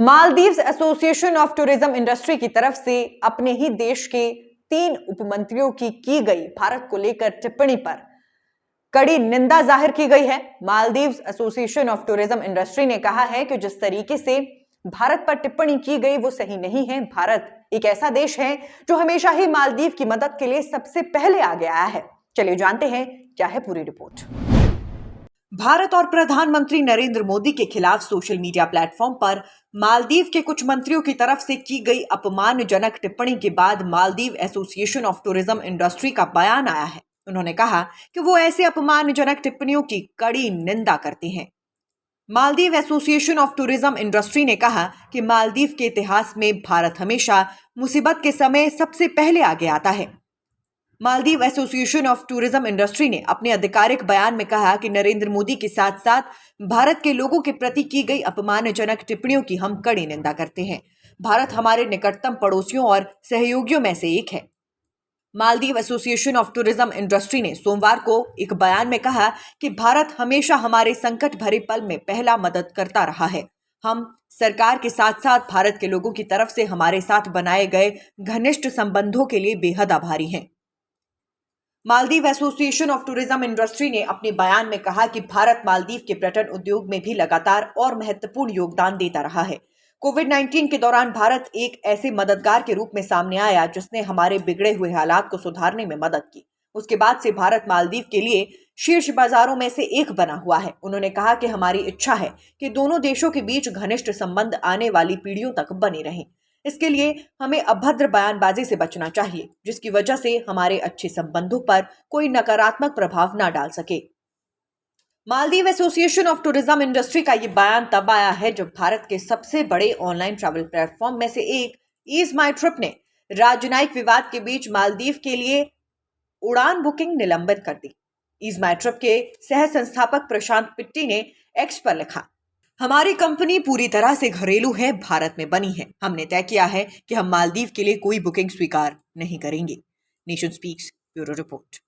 Maldives association of tourism industry की तरफ से अपने ही देश के 3 उपमंत्रियों की गई भारत को लेकर टिप्पणी पर कड़ी निंदा जाहिर की गई है। Maldives association of tourism industry ने कहा है कि जिस तरीके से भारत पर टिप्पणी की गई वो सही नहीं है। भारत एक ऐसा देश है जो हमेशा ही मालदीव की मदद के लिए सबसे पहले आगे आया है। चलिए जानते हैं क्या है पूरी रिपोर्ट। भारत और प्रधानमंत्री नरेंद्र मोदी के खिलाफ सोशल मीडिया प्लेटफॉर्म पर मालदीव के कुछ मंत्रियों की तरफ से की गई अपमानजनक टिप्पणी के बाद Maldives association of tourism industry का बयान आया है। उन्होंने कहा कि वो ऐसे अपमानजनक टिप्पणियों की कड़ी निंदा करते हैं। Maldives association of tourism industry ने कहा कि मालदीव के इतिहास में भारत हमेशा मुसीबत के समय सबसे पहले आगे आता है। Maldives association of tourism industry ने अपने आधिकारिक बयान में कहा कि नरेंद्र मोदी के साथ साथ भारत के लोगों के प्रति की गई अपमानजनक टिप्पणियों की हम कड़ी निंदा करते हैं। भारत हमारे निकटतम पड़ोसियों और सहयोगियों में से एक है। Maldives association of tourism industry ने सोमवार को एक बयान में कहा कि भारत हमेशा हमारे संकट भरे पल में पहला मदद करता रहा है। हम सरकार के साथ साथ भारत के लोगों की तरफ से हमारे साथ बनाए गए घनिष्ठ संबंधों के लिए बेहद आभारी हैं। Maldives association of tourism industry ने अपने बयान में कहा कि भारत मालदीव के पर्यटन उद्योग में भी लगातार और महत्वपूर्ण योगदान देता रहा है। कोविड-19 के दौरान भारत एक ऐसे मददगार के रूप में सामने आया जिसने हमारे बिगड़े हुए हालात को सुधारने में मदद की। उसके बाद से भारत मालदीव के लिए शीर्ष बाजारों में से एक बना हुआ है। उन्होंने कहा कि हमारी इच्छा है कि दोनों देशों के बीच घनिष्ठ संबंध आने वाली पीढ़ियों तक बने रहें। इसके लिए हमें अभद्र बयानबाजी से बचना चाहिए, जिसकी वजह से हमारे अच्छे संबंधों पर कोई नकारात्मक प्रभाव न डाल सके। Maldives association of tourism industry का ये बयान तब आया है जब भारत के सबसे बड़े ऑनलाइन ट्रैवल प्लेटफॉर्म में से एक ईज माई ट्रिप ने राजनयिक विवाद के बीच मालदीव के लिए उड़ान बुकिंग निलंबित कर दी। ईज माई ट्रिप के सह संस्थापक प्रशांत पिट्टी ने एक्स पर लिखा, हमारी कंपनी पूरी तरह से घरेलू है, भारत में बनी है। हमने तय किया है कि हम मालदीव के लिए कोई बुकिंग स्वीकार नहीं करेंगे। Nation speaks bureau report.